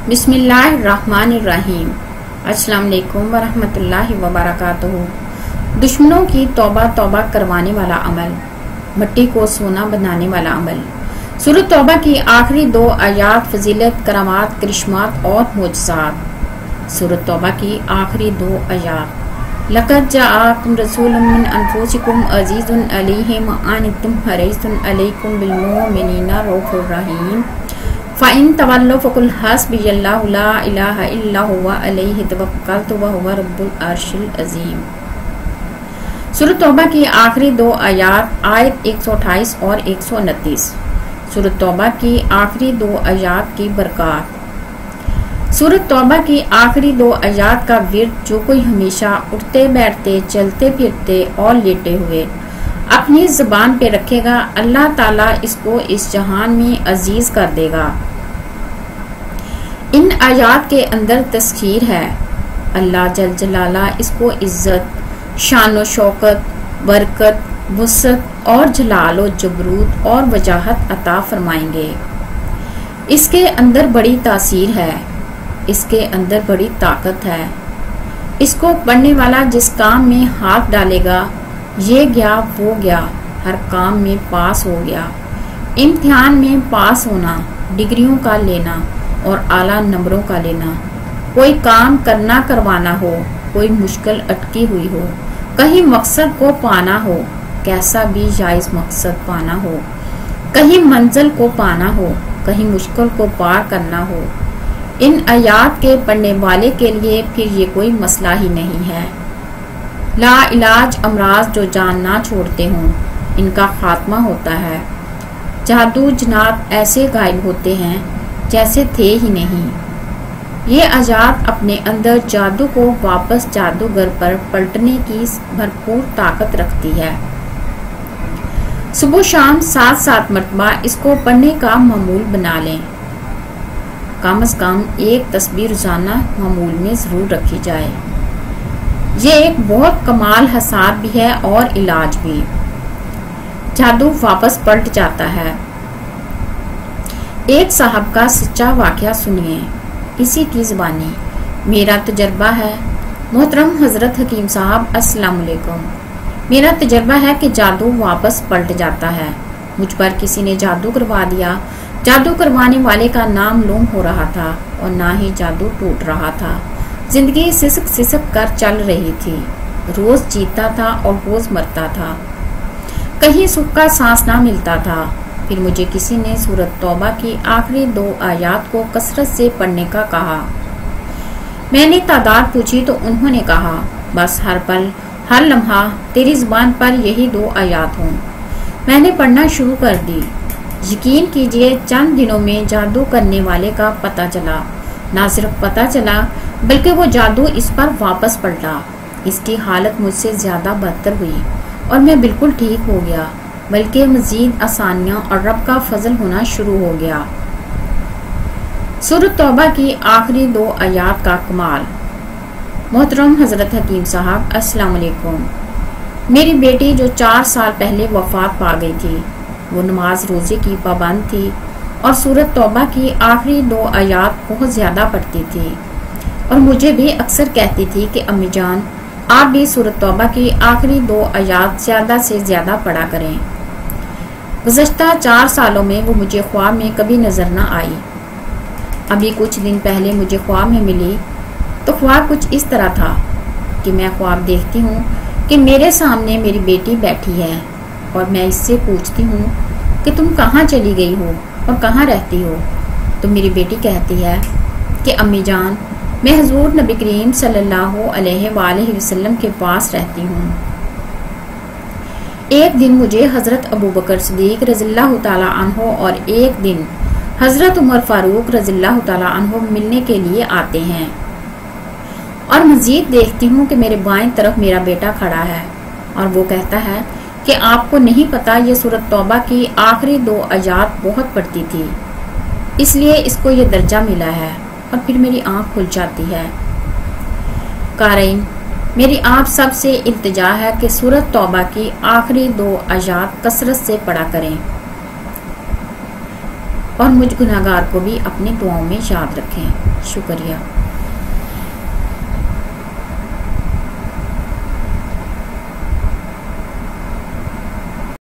बिस्मिल्लाहिर्रहमानिर्रहीम। अस्सलाम वालेकुम वरहमतुल्लाहि वबरकातुहू। दुश्मनों की तौबा तौबा करवाने वाला अमल, मिट्टी को सोना बनाने वाला अमल। सूरत तौबा की आखिरी दो आयात फजीलत, करामात, करिश्मात और मोजज़ात। सूरत तौबा की आखिरी दो आयात, लक़द जाअकुम रसूलुम मिन अनफुसिकुम अज़ीज़ुन अलैहि मा अनित्तुम हरीसुन अलैकुम बिल मुमिनीना रऊफ़ुर रहीम। फ़इन तवल्लौ फ़कुल हस्बियल्लाहु ला इलाहा इल्ला हुवा अलैहि तवक्कलतु व हुवा रब्बुल अर्शिल अज़ीम। सूरत तौबा की आखिरी दो आयात, आयत 128 और 129। सूरत तौबा की आखिरी दो आयात की बरक़ात। सूरत तौबा की आखिरी दो आयात का विर्द जो कोई हमेशा उठते बैठते, चलते फिरते और लेटे हुए अपनी ज़बान पे रखेगा, अल्लाह ताला इसको इस जहान में अजीज कर देगा। इन आयात के अंदर तस्खीर है, अल्लाह जल जलाला इसको इज्जत, शान व शौकत, बरकत, वुसअत और जलाल व जबरूत और वजाहत अता फरमाएंगे। इसके अंदर बड़ी तासीर है, इसके अंदर बड़ी ताकत है। इसको पढ़ने वाला जिस काम में हाथ डालेगा, ये गया वो गया, हर काम में पास हो गया। इम्तिहान में पास होना, डिग्रियों का लेना और आला नंबरों का लेना, कोई काम करना करवाना हो, कोई मुश्किल अटकी हुई हो, कहीं मकसद को पाना हो, कैसा भी जायज मकसद पाना हो, कहीं मंजिल को पाना हो, कहीं मुश्किल को पार करना हो, इन आयात के पढ़ने वाले के लिए फिर ये कोई मसला ही नहीं है। ला इलाज अमराज जो जान ना छोड़ते हों, इनका खात्मा होता है। जादू जनात ऐसे गायब होते हैं जैसे थे ही नहीं। ये आजाद अपने अंदर जादू को वापस जादूगर पर पलटने की भरपूर ताकत रखती है। सुबह शाम 7-7 मरतबा इसको पढ़ने का मामूल बना लें। कम अज कम एक तस्बीह रोजाना मामूल में जरूर रखी जाए। ये एक बहुत कमाल हसाब भी है और इलाज भी। जादू वापस पलट जाता है। एक साहब का सच्चा वाकया सुनिए, इसी की ज़बानी। मेरा तजर्बा है, मोहतरम हज़रत हकीम साहब अस्सलाम वालेकुम। मेरा तजर्बा है कि जादू वापस पलट जाता है। मुझ पर किसी ने जादू करवा दिया। जादू करवाने वाले का नाम लूम हो रहा था और ना ही जादू टूट रहा था। जिंदगी सिसक सिसक कर चल रही थी। रोज जीता था और रोज मरता था। कहीं सुख का सांस ना मिलता था। फिर मुझे किसी ने सूरत तौबा की आखिरी दो आयात को कसरत से पढ़ने का कहा। मैंने तादाद पूछी तो उन्होंने कहा, बस हर पल हर लम्हा तेरी जुबान पर यही दो आयात हों। मैंने पढ़ना शुरू कर दी। यकीन कीजिए, चंद दिनों में जादू करने वाले का पता चला। ना सिर्फ पता चला बल्कि वो जादू इस पर वापस पलटा। इसकी हालत मुझसे ज्यादा बदतर हुई और मैं बिल्कुल ठीक हो गया, बल्कि मजीद आसानियां और रब का फजल होना शुरू हो गया। सूरत तौबा की आखिरी दो आयात का कमाल। मोहतरम हजरत हकीम साहब अस्सलाम वालेकुम। मेरी बेटी जो 4 साल पहले वफात पा गई थी, वो नमाज रोजे की पाबंद थी और सूरत तौबा की आखिरी दो आयात बहुत ज्यादा पढ़ती थी और मुझे भी अक्सर कहती थी कि अम्मी जान, आप भी सूरत तौबा की आखिरी दो आयात ज्यादा से ज्यादा पढ़ा करें। गुज़श्ता 4 सालों में वो मुझे ख्वाब में कभी नजर न आई। अभी कुछ दिन पहले मुझे ख्वाब में मिली तो ख्वाब कुछ इस तरह था कि मैं ख्वाब देखती हूँ कि मेरे सामने मेरी बेटी बैठी है और मैं इससे पूछती हूँ कि तुम कहाँ चली गई हो और कहाँ रहती हो। तो मेरी बेटी कहती है कि अम्मी जान, मैं हुजूर नबी करीम सल्लल्लाहु अलैहि वसल्लम के पास रहती हूँ। एक दिन मुझे हजरत अबू बकर सिद्दीक रज़ियल्लाहु ताला अन्हो और एक दिन हजरत उमर फारूक रज़ियल्लाहु ताला अन्हो मिलने के लिए आते हैं और मजीद देखती हूँ कि मेरे बाएं तरफ मेरा बेटा खड़ा है और वो कहता है कि आपको नहीं पता, ये सूरत तौबा की आखिरी दो आयात बहुत पढ़ती थी, इसलिए इसको ये दर्जा मिला है। और फिर मेरी आंख खुल जाती है। कारीन, मेरी आप सब से इल्तिजा है कि सूरत तौबा की आखिरी दो आयात कसरत से पढ़ा करें। اور مجھ گناہگار کو بھی اپنے دعاؤں میں یاد رکھیں۔ شکریہ۔